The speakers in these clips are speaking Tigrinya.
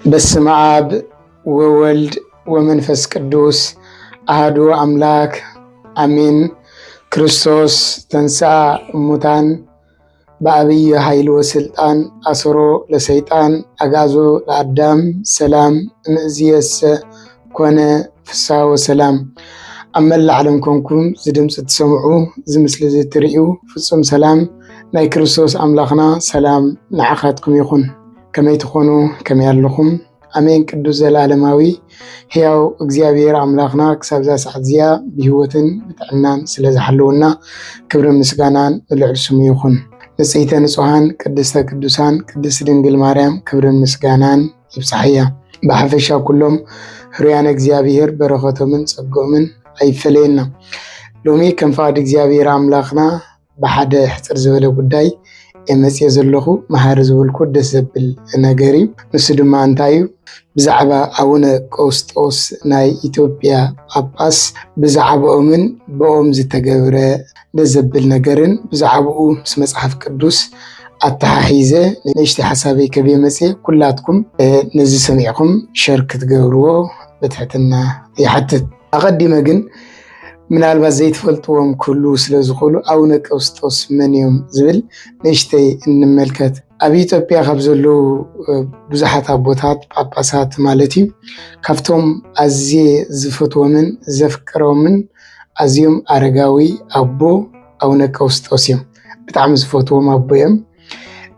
በስመ አብ ወወልድ ወመንፈስ ቅዱስ አሐዱ አምላክ አሜን። ክርስቶስ ተንሥአ እሙታን በአብይ ኃይል ወስልጣን አሰሮ ለሰይጣን አጋዞ ለአዳም ሰላም እምይእዜሰ ኮነ ፍስሐ ወሰላም። ኣብ መላእ ዓለም ኮንኩም ዝድምፂ ትሰምዑ ዝምስሊ ትርእዩ ፍጹም ሰላም ናይ ክርስቶስ ኣምላኽና ሰላም ንዓኻትኩም ይኹን። ከመይ ትኾኑ ከመይ ኣለኹም? አሜን። ቅዱስ ዘላለማዊ ሕያው እግዚአብሔር አምላክና ክሳብ ዛ ሰዓት እዚኣ ብህይወትን ብጥዕናን ስለዝሓለውና ክብርን ምስጋናን ልዕል ስሙ ይኹን። ንጽሕተ ንጹሃን ቅድስተ ቅዱሳን ቅድስት ድንግል ማርያም ክብርን ምስጋናን ይብፅሐያ። ብሓፈሻ ኩሎም ህሩያን እግዚአብሔር በረኸቶምን ጸጎምን ኣይፈለየና። ሎሚ ከም ፈቃድ እግዚአብሔር አምላክና ብሓደ ሕፅር ዝበለ ጉዳይ መፅየ ዘለኹ መሃሪ ዝብልኩ ደስ ዘብል ነገር እዩ። ንሱ ድማ እንታይ እዩ? ብዛዕባ አቡነ ቀውስጦስ ናይ ኢትዮጵያ ጳጳስ ብዛዕባኦምን ብኦም ዝተገብረ ደስ ዘብል ነገርን ብዛዕባኡ ምስ መፅሓፍ ቅዱስ ኣተሓሒዘ ንእሽተይ ሓሳበይ ከብየ መፅየ ኩላትኩም ነዚ ሰሚዕኩም ሸር ክትገብርዎ ብትሕትና ይሓትት። ኣቐዲመ ግን ምናልባት ዘይትፈልጥዎም ኩሉ ስለዝኽእሉ አቡነ ቀውስጦስ መን እዮም ዝብል ንእሽተይ እንመልከት። ኣብ ኢትዮጵያ ካብ ዘለዉ ብዙሓት ኣቦታት ጳጳሳት ማለት እዩ ካብቶም ኣዝየ ዝፈትዎምን ዘፍቅሮምን ኣዝዮም ኣረጋዊ ኣቦ አቡነ ቀውስጦስ እዮም። ብጣዕሚ ዝፈትዎም ኣቦ እዮም።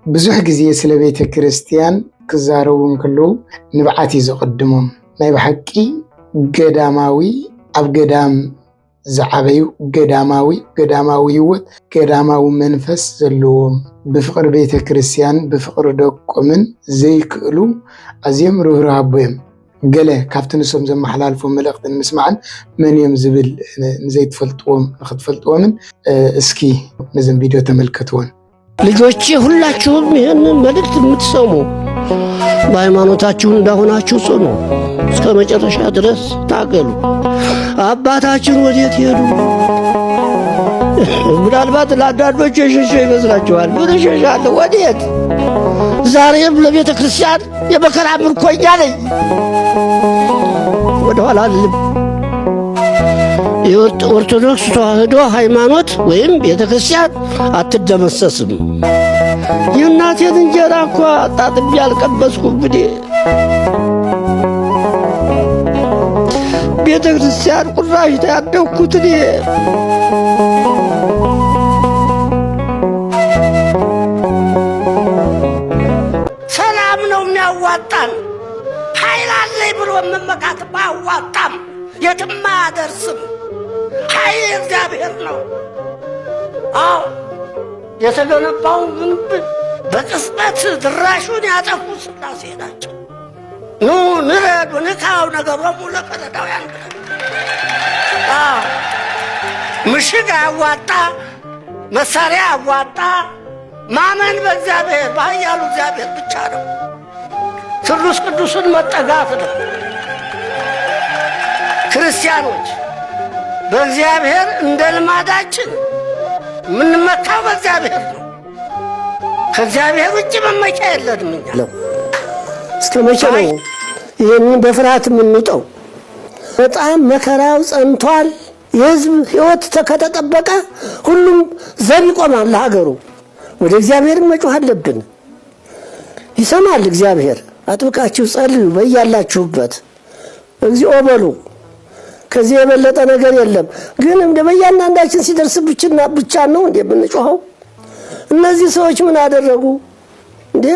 ብዙሕ ግዜ ስለ ቤተ ክርስቲያን ክዛረቡ እንከለዉ ንብዓት እዩ ዘቐድሞም። ናይ ብሓቂ ገዳማዊ ኣብ ገዳም ዝዓበዩ ገዳማዊ ህይወት ገዳማዊ መንፈስ ዘለዎም ብፍቅሪ ቤተ ክርስቲያን ብፍቅሪ ደቆምን ዘይክእሉ ኣዝዮም ርህሩህ ኣቦ እዮም። ገለ ካብቲ ንሶም ዘመሓላልፎ መልእኽትን ምስማዕን መን እዮም ዝብል ንዘይትፈልጥዎም ንክትፈልጥዎምን እስኪ ነዘን ቪድዮ ተመልከትዎን። ልጆቼ ሁላችሁም ይህንን መልእክት የምትሰሙ በሃይማኖታችሁ እንዳሆናችሁ ጽኑ፣ እስከ መጨረሻ ድረስ ታገሉ። አባታችን ወዴት ሄዱ? ምናልባት ለአንዳንዶች የሸሸ ይመስላችኋል። ምን እሸሻለሁ? ወዴት? ዛሬም ለቤተ ክርስቲያን የመከራ ምርኮኛ ነኝ። ወደኋላ አልልም። የኦርቶዶክስ ተዋህዶ ሃይማኖት ወይም ቤተ ክርስቲያን አትደመሰስም። የእናቴን እንጀራ እኮ ጣጥቤ አልቀመስኩም። እኔ ቤተ ክርስቲያን ቁራሽ ያደግኩት እኔ። ሰላም ነው የሚያዋጣን። ኃይል አለኝ ብሎ መመካት ባያዋጣም የትም አያደርስም። ኃይል እግዚአብሔር ነው። አዎ የተገነባውን ግንብ በቅጽበት ድራሹን ያጠፉ ሥላሴ ናቸው። ኑ ንረዱ ንካው ነገሮሙ ለከለዳውያን። ምሽግ አያዋጣ፣ መሳሪያ አያዋጣ። ማመን በእግዚአብሔር በኃያሉ እግዚአብሔር ብቻ ነው። ስሉስ ቅዱስን መጠጋት ነው። ክርስቲያኖች በእግዚአብሔር እንደ ልማዳችን የምንመካው በእግዚአብሔር ነው። ከእግዚአብሔር ውጭ መመኪያ የለንም። እኛ እስከ መቼ ነው ይህንን በፍርሃት የምንውጠው? በጣም መከራው ጸንቷል። የሕዝብ ሕይወት ከተጠበቀ ሁሉም ዘብ ይቆማል ለሀገሩ። ወደ እግዚአብሔር መጮህ አለብን። ይሰማል እግዚአብሔር። አጥብቃችሁ ጸልዩ በያላችሁበት፣ እግዚኦ በሉ። ከዚህ የበለጠ ነገር የለም። ግን እንደ በእያንዳንዳችን ሲደርስ ብቻ ነው እንዴ የምንጮኸው? እነዚህ ሰዎች ምን አደረጉ እንዴ?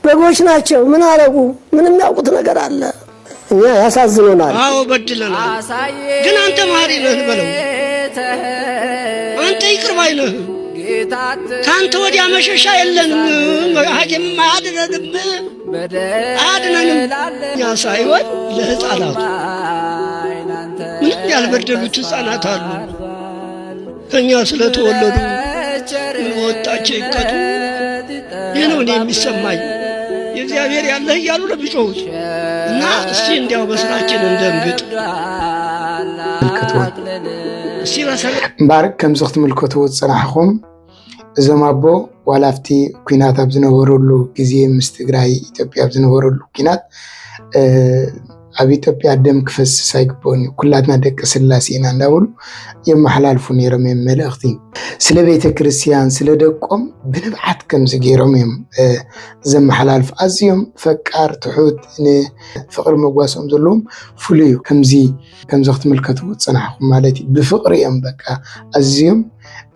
በጎች ናቸው። ምን አረጉ? ምንም ያውቁት ነገር አለ? እኛ ያሳዝኑናል። አዎ በድለናል። ግን አንተ መሐሪ ነህ በለው። አንተ ይቅር ባይ ነህ። ካንተ ወዲያ መሸሻ የለንም። ሐኪም አያድነንም። እኛ ሳይሆን ለሕፃናቱ ምንም ያልበደሉት ሕፃናት አሉ። ከእኛ ስለተወለዱ ምን ወጣቸው ይቀጡ። ይህ ነው እኔ የሚሰማኝ። እግዚአብሔር ያለህ እያሉ ነው ቢጮሁት እና እስቲ እንዲያው በስራችን እንደንግጥ እስቲ እምበር ከምዚ ክትምልከትዎ ዝፀናሕኹም እዞም ኣቦ ዋላፍቲ ኩናት ኣብ ዝነበረሉ ግዜ ምስ ትግራይ ኢትዮጵያ ኣብ ዝነበረሉ ኩናት ኣብ ኢትዮጵያ ደም ክፈስስ ኣይግባእን እዩ ኩላትና ደቂ ስላሴ ኢና እንዳበሉ የመሓላልፉ ነይሮም እዮም መልእኽቲ ስለ ቤተ ክርስቲያን ስለ ደቆም ብንብዓት ከምዚ ገይሮም እዮም ዘመሓላልፉ ኣዝዮም ፈቃር ትሑት ንፍቅሪ መጓሶም ዘለዎም ፍሉይ እዩ ከምዚ ክትምልከትዎ ዝፀናሕኹም ማለት እዩ ብፍቅሪ እዮም በቃ ኣዝዮም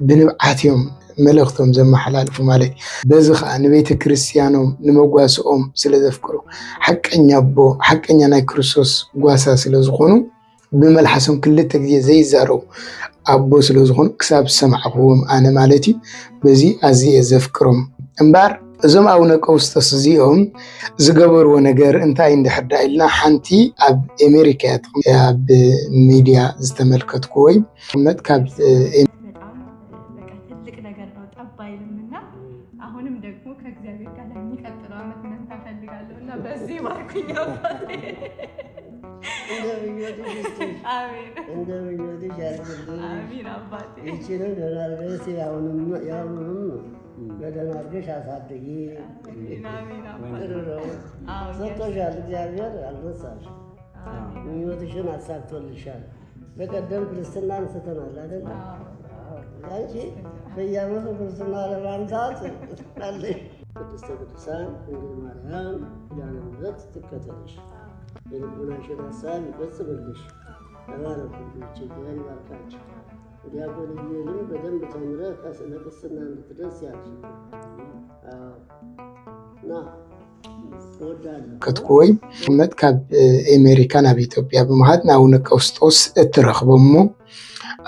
ብንብዓት እዮም መልእኽቶም ዘመሓላልፉ ማለት በዚ ከዓ ንቤተ ክርስቲያኖም ንመጓስኦም ስለ ዘፍቅሩ ሓቀኛ ኣቦ ሓቀኛ ናይ ክርስቶስ ጓሳ ስለ ዝኾኑ ብመልሓሶም ክልተ ግዜ ዘይዛረቡ ኣቦ ስለ ዝኾኑ ክሳብ ሰማዕኹዎም ኣነ ማለት እዩ በዚ ኣዝየ ዘፍቅሮም እምበር እዞም ኣቡነ ቀውስጦስ እዚኦም ዝገበርዎ ነገር እንታይ እንድሕዳ ኢልና ሓንቲ ኣብ ኣሜሪካ ኣብ ሚድያ ዝተመልከትኩ ወይ ካብ አሁንም ደግሞ ከእግዚአብሔር ጋር ለሚቀጥለው ዓመት መንታ ፈልጋለሁና በዚህ ባርኩኝ አባቴ። አሜን አባቴ። ይችላል ደራርገስ ያውንም በደህና አድርገሽ አሳድጊ። አሜን አባቴ። ሰጥቶሻል እግዚአብሔር አልረሳሽ። ምኞትሽን አሳክቶልሻል። በቀደም ክርስትና አንስተናል አይደል? አንቺ በየዓመቱ ክርስትና ለማንሳት ትላለሽ። ቅድስተ ቅዱሳን ድንግል ማርያም ኪዳነ ምሕረት ትከተልሽ፣ የልቡናሽን ሀሳብ ይፈጽምልሽ። ተባረኩ ልጆቼ፣ እግዚአብሔር ይባርካችሁ። ዲያቆን ኢዩኤልም በደንብ ተምረህ ለቅስና እንድትደርስ ያድርግህ። ና ከትኮይ እምነት ካብ አሜሪካ ናብ ኢትዮጵያ ብምኻድ ናብነ ቀውስጦስ እትረኽቦሞ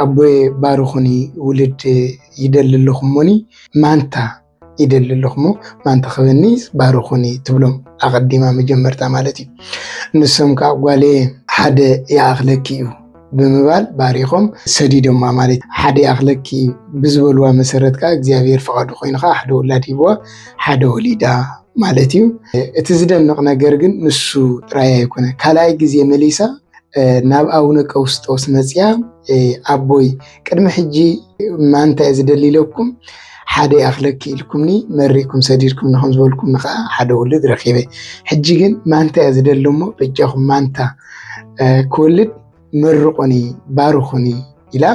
ኣቦይ ባርኹኒ ውልድ ይደልልኹሞኒ ማንታ ይደልልኹሞ ማንታ ኸበኒ ባርኹኒ ትብሎም ኣቐዲማ መጀመርታ ማለት እዩ ንሶም ከዓ ጓሌ ሓደ ይኣኽለኪ እዩ ብምባል ባሪኾም ሰዲዶማ ማለት ሓደ ይኣኽለኪ ብዝበልዋ መሰረት ከዓ እግዚአብሔር ፈቃዱ ኮይኑ ከዓ ሓደ ወላድ ሂብዋ ሓደ ወሊዳ ማለት እዩ እቲ ዝደንቕ ነገር ግን ንሱ ጥራይ ኣይኮነ ካልኣይ ግዜ መሊሳ ናብ ኣቡነ ቀውስጦስ መፅያ ኣቦይ ቅድሚ ሕጂ ማንታ ዝደሊለኩም ሓደ ይኣኽለኪ ኢልኩምኒ መሪእኩም ሰዲድኩም ንኹም ዝበልኩም ከዓ ሓደ ወልድ ረኺበ ሕጂ ግን ማንታ ዝደልሞ በጃኹም ማንታ ክወልድ መርቆኒ ባርኹኒ ኢላ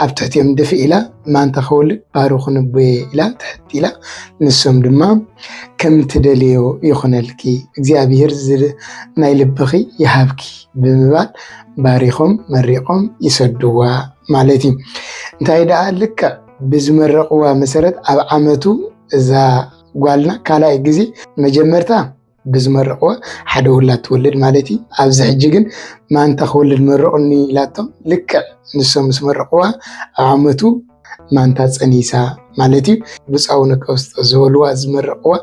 ኣብ ትሕቲኦም ደፊ ኢላ ማንታ ክወልድ ባርኹኒ ቦየ ኢላ ትሕቲ ኢላ ንሶም ድማ ከም ትደልዮ ይኹነልኪ እግዚአብሔር ናይ ልብኺ ይሃብኪ ብምባል ባሪኾም መሪቆም ይሰድዋ ማለት እዩ እንታይ ደኣ ልክዕ ብዝመረቕዋ መሰረት ኣብ ዓመቱ እዛ ጓልና ካልኣይ ግዜ መጀመርታ ብዝመረቕዋ ሓደ ውላድ ትወልድ ማለት እዩ ኣብዚ ሕጂ ግን ማንታ ክወልድ መረቑኒ ኢላቶም ልክዕ ንሶም ዝመረቕዋ ኣብ ዓመቱ ማንታ ፀኒሳ ማለት እዩ ብፁዕ ኣቡነ ቀውስጦስ ዝበልዋ ዝመረቕዋ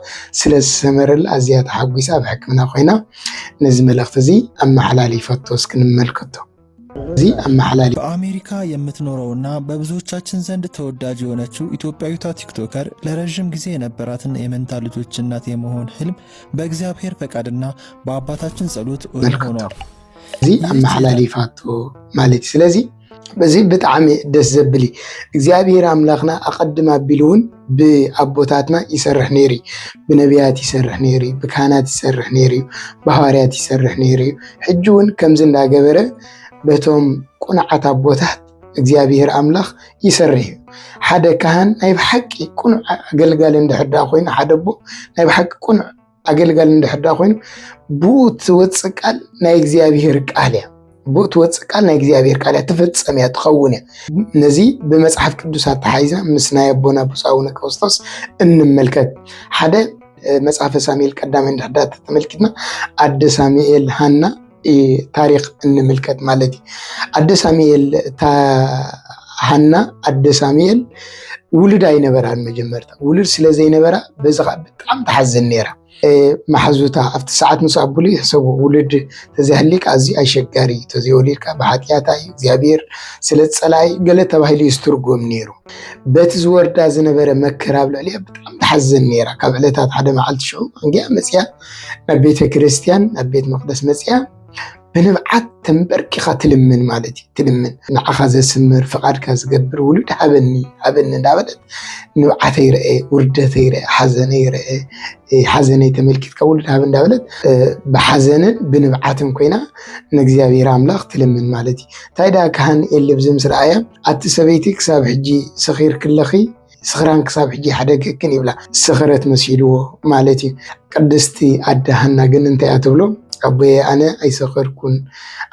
ስለ ዝሰመረላ ኣዝያ ተሓጒሳ ኣብ ሕክምና ኮይና ነዚ መልእኽቲ እዚ ኣመሓላሊፈቶ እስክንመልከቶ እዚ አማሐላሊ በአሜሪካ የምትኖረውና በብዙዎቻችን ዘንድ ተወዳጅ የሆነችው ኢትዮጵያዊቷ ቲክቶከር ለረጅም ጊዜ የነበራትን የመንታ ልጆች እናት የመሆን ህልም በእግዚአብሔር ፈቃድና በአባታችን ጸሎት ሆኗል። እዚ አማሐላሊፋቶ ማለት ስለዚህ በዚህ ብጣዕሚ ደስ ዘብሊ እግዚአብሔር አምላክና አቀድማ ቢሉን በአቦታትና ይሰርሕ ነይሪ በነቢያት ይሰርሕ ነይሪ በካህናት ይሰርሕ ነይሪ በሐዋርያት ይሰርሕ ነይሪ ሕጂውን ከምዝ እንዳገበረ በቶም ቁንዓት አቦታት እግዚአብሔር አምላክ ይሰርሕ ሓደ ካህን ናይ ብሓቂ ቁኑዕ አገልጋሊ እንድሕዳ ኮይኑ ሓደ ቦ ናይ ብሓቂ ቁኑዕ አገልጋሊ እንድሕዳ ኮይኑ ቡት ወፅቃል ናይ እግዚአብሔር ቃል ያ ቡት ወፅቃል ናይ እግዚአብሔር ቃል ያ ተፈጸመ ያ ተኸውን ያ ነዚ በመጽሐፍ ቅዱሳት ተሓይዝና ምስ ናይ አቦና ብፁዕ አቡነ ቀውስጦስ እንመልከት ሓደ መጽሐፈ ሳሙኤል ቀዳማይ እንድሕዳ ተመልክትና አደ ሳሙኤል ሃና ታሪክ እንመልከት ማለት አደ ሳሙኤል ሃና አደ ሳሙኤል ውልድ አይነበራን መጀመርታ ውልድ ስለዘይነበራ በዛ በጣም ተሐዘን ነራ ማሕዙታ ኣብቲ ሰዓት ምስ ኣቡሉ ይሕሰቡ ውሉድ ተዘይሃሊካ ኣዝዩ ኣሸጋሪ ተዘይወሊድካ ብሓጢያታ እዩ እግዚኣብሔር ስለ ፀላይ ገለ ተባሂሉ ይስትርጎም ነይሩ። በቲ ዝወርዳ ዝነበረ መከራ ኣብ ልዕሊኣ ብጣዕሚ ተሓዝን ነይራ። ካብ ዕለታት ሓደ መዓልቲ ሽዑ እንግያ መፅያ ናብ ቤተ ክርስቲያን ናብ ቤት መቅደስ መፅያ ብንብዓት ተንበርኪኻ ትልምን ማለት እዩ። ትልምን ንዓኻ ዘስምር ፍቓድካ ዝገብር ውሉድ ሃበኒ እንዳበለት ንብዓተ ይርአ ውርደተ ይርአ ሓዘነ ይርአ ሓዘነይ ተመልኪትካ ውሉድ ሃበ እንዳበለት ብሓዘንን ብንብዓትን ኮይና ንእግዚኣብሔር ኣምላኽ ትልምን ማለት እዩ። እንታይ ዳ ካህን ኤሊ ብዚ ምስ ረኣያ ኣቲ ሰበይቲ ክሳብ ሕጂ ሰኺር ክለኺ ስኽራን ክሳብ ሕጂ ሓደገክን ይብላ ስኽረት መሲልዎ ማለት እዩ። ቅድስቲ ኣደ ሃና ግን እንታይ እያ ትብሎ ኣቦየ ኣነ ኣይሰኸርኩን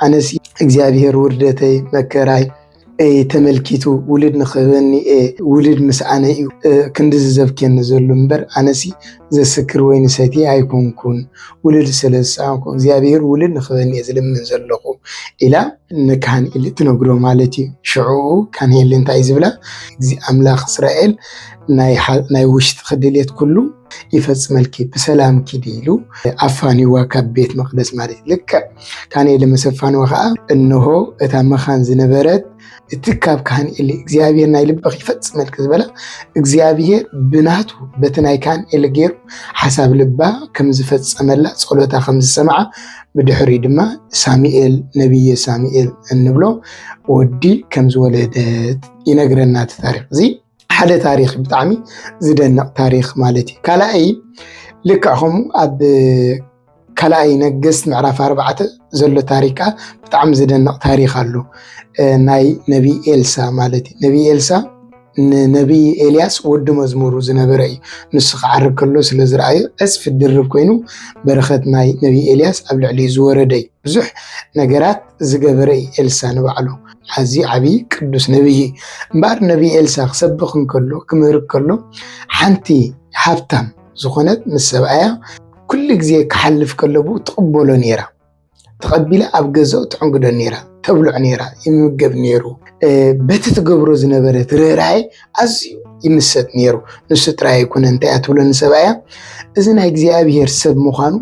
ኣነሲ እግዚኣብሔር ውርደተይ መከራይ ተመልኪቱ ውሉድ ንኽህበኒ ውሉድ ምስ ኣነ እዩ ክንዲ ዝዘብክየኒ ዘሎ እምበር ኣነሲ ዘስክር ወይ ንሰቲ ኣይኮንኩን ውሉድ ስለዝሰኣንኩ እግዚኣብሔር ውሉድ ንኽህበኒ እየ ዝልምን ዘለኹ ኢላ ንካህን ኤሊ ትነግሮ ማለት እዩ። ሽዑኡ ካህን ኤሊ እንታይ ዝብላ ኣምላኽ እስራኤል ናይ ውሽጢ ክድልየት ኩሉ ይፈፅመልኪ ብሰላም ኪድ ኢሉ ኣፋኒዋ ካብ ቤት መቅደስ ማለት ልክዕ ካህን ኤሊ ምስ ኣፋኒዋ ከዓ እንሆ እታ መኻን ዝነበረት እቲ ካብ ካህን ኤሊ እግዚኣብሔር ናይ ልበኺ ይፈፅመልኪ ዝበላ እግዚኣብሔር ብናቱ በቲ ናይ ካህን ኤሊ ገይሩ ሓሳብ ልባ ከም ዝፈፀመላ ፀሎታ ከም ዝሰምዓ ብድሕሪ ድማ ሳሙኤል ነቢየ ሳሙኤል እንብሎ ወዲ ከም ዝወለደት ይነግረና እቲ ታሪክ እዚ ሓደ ታሪክ ብጣዕሚ ዝደንቕ ታሪክ ማለት እዩ። ካልኣይ ልክዕ ከምኡ ኣብ ካልኣይ ነገስት ምዕራፍ 4 ዘሎ ታሪክ ብጣዕሚ ዝደንቕ ታሪክ ኣሎ ናይ ነቢ ኤልሳ ማለት እዩ። ነቢ ኤልሳ ንነቢ ኤልያስ ወዲ መዝሙሩ ዝነበረ እዩ። ንሱ ክዓርግ ከሎ ስለ ዝረኣዮ ዕፅፊ ድርብ ኮይኑ በረኸት ናይ ነቢ ኤልያስ ኣብ ልዕሊ ዝወረደ እዩ። ብዙሕ ነገራት ዝገበረ እዩ ኤልሳ ንባዕሉ ኣዝዩ ዓብይ ቅዱስ ነቢይ እምበር ነቢ ኤልሳ ክሰብኽ እንከሎ ክምህር ከሎ ሓንቲ ሃብታም ዝኾነት ምስ ሰብኣያ ኩሉ ግዜ ክሓልፍ ከለቡ ትቕበሎ ነይራ። ተቐቢላ ኣብ ገዛኡ ትዕንግዶ ነይራ፣ ተብልዕ ነይራ፣ ይምገብ ነይሩ። በቲ ትገብሮ ዝነበረት ርህራሄ ኣዝዩ ይምሰጥ ነይሩ። ንሱ ጥራይ ኣይኮነ እንታይ እያ ትብሎ ንሰብኣያ እዚ ናይ እግዚኣብሔር ሰብ ምዃኑ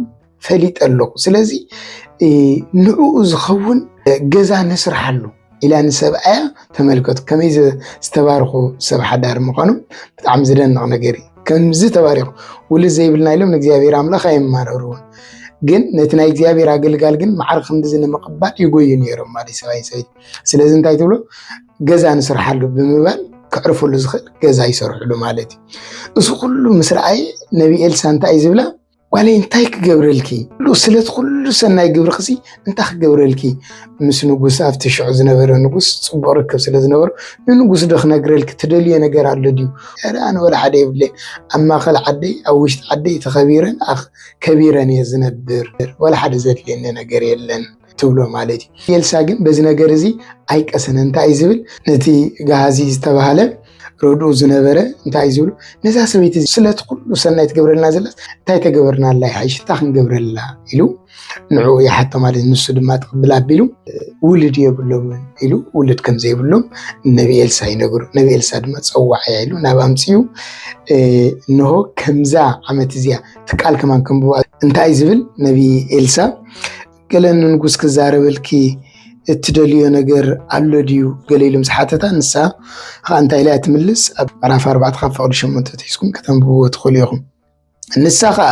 ፈሊጥ ኣለኹ፣ ስለዚ ንዕኡ ዝኸውን ገዛ ነስርሓሉ ኢላ ንሰብኣያ ተመልከቱ። ከመይ ዝተባርኹ ሰብ ሓዳር ምዃኑ ብጣዕሚ ዝደንቕ ነገር እዩ። ከምዚ ተባሪኹ ውሉድ ዘይብልና ኢሎም ንእግዚኣብሔር ኣምላኽ ኣይማረሩን፣ ግን ነቲ ናይ እግዚኣብሔር ኣገልጋል ግን መዓር ከምዚ ንምቕባል ይጎዩ ነይሮም ማለት ሰብኣይ ሰበይቲ። ስለዚ እንታይ ትብሎ ገዛ ንስርሓሉ ብምባል ክዕርፈሉ ዝኽእል ገዛ ይሰርሕሉ ማለት እዩ። እዚ ኩሉ ምስ ረኣየ ነቢ ኤልሳ እንታይ ዝብላ ጓለይ እንታይ ክገብረልኪ ስለቲ ኩሉ ሰናይ ግብሪ ክሲ እንታይ ክገብረልኪ ምስ ንጉስ ኣብቲ ሽዑ ዝነበረ ንጉስ ፅቡቅ ርክብ ስለ ዝነበሩ ንንጉስ ዶ ክነግረልኪ ትደልዮ ነገር ኣሎ ድዩ? ኣነ ወላ ሓደ የብለይ ኣብ ማእኸል ዓደይ ኣብ ውሽጢ ዓደይ ተኸቢረን ከቢረን እየ ዝነብር ወላ ሓደ ዘድልየኒ ነገር የለን ትብሎ ማለት እዩ። ኤልሳ ግን በዚ ነገር እዚ ኣይቀሰነ እንታይ ዝብል ነቲ ጋሃዚ ዝተባሃለ ረድኡ ዝነበረ እንታይ ዝብሉ ነዛ ሰበይቲ ስለቲ ኩሉ ሰናይ ትገብረልና ዘላስ እንታይ ተገበርናላ ይሓይሽታ ክንገብረላ ኢሉ ንዕኡ ይሓቶ ማለት ንሱ ድማ ተቐብላ ኣቢሉ ውሉድ የብሎምን ኢሉ ውሉድ ከም ዘይብሎም ነቢ ኤልሳ ይነግሩ። ነቢ ኤልሳ ድማ ፀዋዕያ ኢሉ ናብ ኣምፅኡ እንሆ ከምዛ ዓመት እዚኣ ትቃል ከማን ከምብዋ እንታይ ዝብል ነቢ ኤልሳ ገለ ንጉስ ክዛረበልኪ እትደልዮ ነገር ኣሎ ድዩ ገለ ኢሉ ምስ ሓተታ ንሳ ከዓ እንታይ ኢላ ትምልስ ኣብ ምዕራፍ 4 ካብ ፍቕዲ 8 ተሒዝኩም ከተንብብዎ ትኽእሉ ኢኹም። ንሳ ከዓ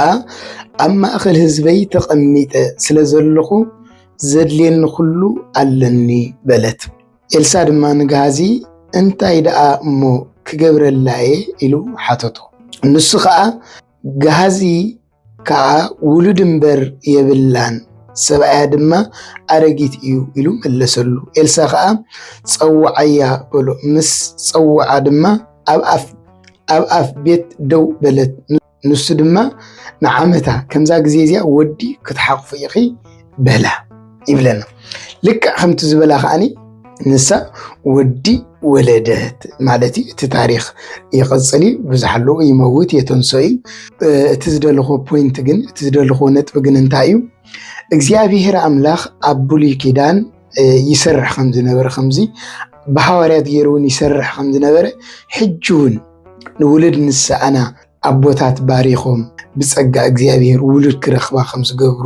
ኣብ ማእኸል ህዝበይ ተቐሚጠ ስለ ዘለኹ ዘድልየኒ ኩሉ ኣለኒ በለት። ኤልሳ ድማ ንጋሃዚ እንታይ ደኣ እሞ ክገብረላየ ኢሉ ሓተቶ። ንሱ ከዓ ጋሃዚ ከዓ ውሉድ እምበር የብላን ሰብኣያ ድማ ኣረጊት እዩ ኢሉ መለሰሉ። ኤልሳ ከዓ ፀዋዓያ በሎ። ምስ ፀዋዓ ድማ ኣብ ኣፍ ቤት ደው በለት። ንሱ ድማ ንዓመታ ከምዛ ግዜ እዚኣ ወዲ ክትሓቅፉ ኢኺ በላ ይብለና። ልክዕ ከምቲ ዝበላ ከዓኒ ንሳ ወዲ ወለደት ማለት እዩ። እቲ ታሪክ ይቕፅል ብዙሕ ኣለዎ ይመውት የተንሶ እዩ። እቲ ዝደለኾ ፖይንት ግን እቲ ዝደለኾ ነጥቢ ግን እንታይ እዩ? እግዚአብሔር አምላክ ኣብ ብሉይ ኪዳን ይሰርሕ ከም ዝነበረ ከምዚ ብሓዋርያት ገይሩን ይሰርሕ ከም ዝነበረ ሕጂ እውን ንውልድ ንስኣና ኣቦታት ባሪኾም ብጸጋ እግዚአብሔር ውሉድ ክረኽባ ከም ዝገብሩ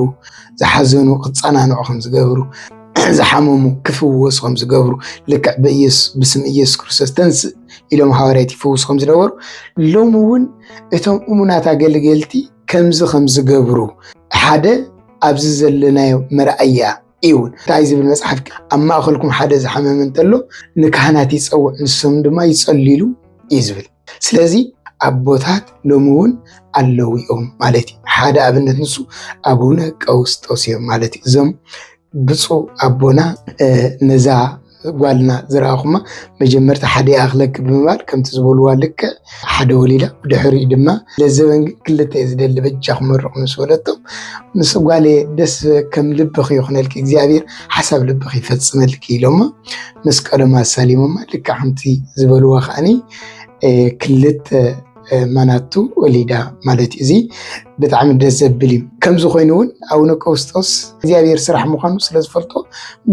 ዝሓዘኑ ክጸናንዑ ከም ዝገብሩ ዝሓመሙ ክፍወሱ ከም ዝገብሩ ልክዕ ብስም ኢየሱስ ክርስቶስ ተንስእ ኢሎም ሐዋርያት ይፍውሱ ከም ዝነበሩ ሎሚ እውን እቶም እሙናት ኣገልገልቲ ከምዚ ከም ዝገብሩ ሓደ ኣብዚ ዘለናዮ መርኣያ ይውን እንታይ ዝብል መጽሓፍ ኣብ ማእኸልኩም ሓደ ዝሓመመ እንተሎ ንካህናት ይጸውዕ ንሶም ድማ ይጸልሉ እዩ ዝብል። ስለዚ ኣቦታት ሎሚ እውን ኣለዉ እዮም ማለት እዩ። ሓደ ኣብነት ንሱ ኣቡነ ቀውስጦስ እዮም ማለት እዩ። እዞም ብፁዕ ኣቦና ነዛ ጓልና ዝረኣኹማ መጀመርታ ሓደ ኣኽለክ ብምባል ከምቲ ዝበልዋ ልክዕ ሓደ ወሊዳ ብድሕሪኡ ድማ ለዘበን ክልተ ዝደሊ በጃ ክመርቕ ምስ ወለቶም ምስ ጓሌ ደስ ከም ልብኺ ይኹነልኪ እግዚኣብሔር ሓሳብ ልብኺ ይፈጽመልኪ ኢሎማ መስቀሎም ኣሳሊሞማ ልክዕ ከምቲ ዝበልዋ ከዓኒ ክልተ ማናቱ ወሊዳ ማለት እዩ። እዚ ብጣዕሚ ደስ ዘብል እዩ። ከምዚ ኮይኑ እውን ኣቡነ ቀውስጦስ እግዚኣብሔር ስራሕ ምዃኑ ስለ ዝፈልጦ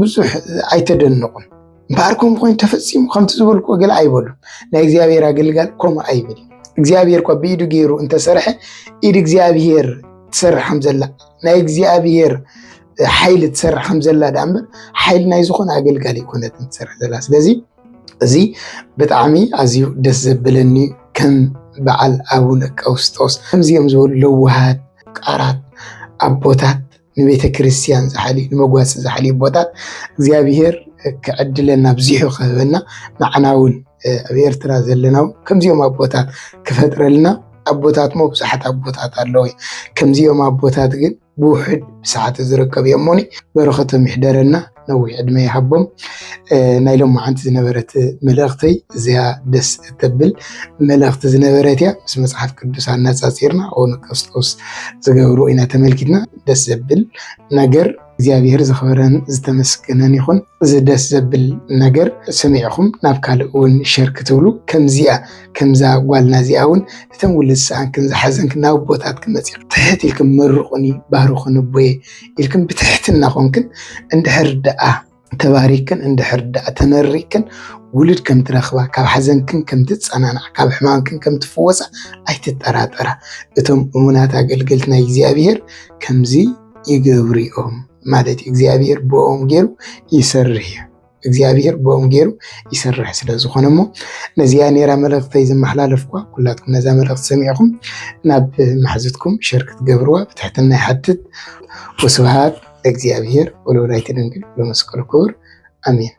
ብዙሕ ኣይተደንቑን። እምበኣር ኮይኑ ተፈፂሙ ከምቲ ዝበልክዎ ገለ ኣይበሉን። ናይ እግዚኣብሔር ኣገልጋል ከምኡ ኣይብል። እግዚኣብሔር እኳ ብኢዱ ገይሩ እንተሰርሐ ኢድ እግዚኣብሔር ትሰርሕ ከም ዘላ ናይ እግዚኣብሔር ሓይሊ ትሰርሕ ከም ዘላ ዳ እምበር ሓይሊ ናይ ዝኾነ ኣገልጋል ይኮነትን ትሰርሕ ዘላ። ስለዚ እዚ ብጣዕሚ ኣዝዩ ደስ ዘብለኒ ከም በዓል ኣቡነ ቀውስጦስ ከምዚኦም ዝበሉ ለዋሃት ቃራት ኣቦታት ንቤተ ክርስቲያን ዝሓልዩ ንመጓሲ ዝሓልዩ ቦታት እግዚኣብሔር ክዕድለና ብዙሕ ክህበና ንዓና እውን ኣብ ኤርትራ ዘለና ከምዚኦም ኣቦታት ክፈጥረልና። ኣቦታት ሞ ብዙሓት ኣቦታት ኣለዉ እዩ። ከምዚኦም ኣቦታት ግን ብውሕድ ብሰዓት ዝርከብ እዮም ሞኒ በረኸቶም ይሕደረና ነዊሕ ዕድመ ይሃቦም። ናይ ሎማዓንቲ ዝነበረት መልእኽተይ እዚኣ ደስ እተብል መልእኽቲ ዝነበረት እያ። ምስ መጽሓፍ ቅዱስ ኣነጻጺርና ኣቡነ ቀውስጦስ ዝገብሩ ኢና ተመልኪትና ደስ ዘብል ነገር እግዚአብሔር ዝኽበረን ዝተመስገነን ይኹን። እዚ ደስ ዘብል ነገር ሰሚዕኹም ናብ ካልእ እውን ሸር ክትብሉ ከምዚኣ ከምዛ ጓልና እዚኣ እውን እተን ውልድ ሰኣንክን ዝሓዘንክን ናብ ቦታት ክመፂኹም ትሕት ኢልክን መርቑኒ ባርኹን ቦየ ኢልክን ብትሕትና ኮንክን እንድሕር ደኣ ተባሪክን እንድሕር ደኣ ተመሪክን ውሉድ ከም ትረኽባ ካብ ሓዘንክን ከም ትጸናንዕ ካብ ሕማምክን ከም ትፍወሳ ኣይትጠራጠራ። እቶም እሙናት ኣገልገልቲ ናይ እግዚኣብሔር ከምዚ ይገብሩ እዮም ማለት እግዚአብሔር ብኦም ገይሩ ይሰርሕ እዩ። እግዚአብሔር ብኦም ገይሩ ይሰርሕ ስለ ዝኾነ እሞ ነዚኣ ነራ መልእኽተይ ዝመሓላለፍኳ ኩላትኩም ነዛ መልእኽቲ ሰሚዕኹም ናብ ማሕዘትኩም ሸር ክትገብርዋ ብትሕትና ይሓትት። ወስብሃት ለእግዚአብሔር ወለወላዲቱ ድንግል ወለመስቀሉ ክቡር አሜን።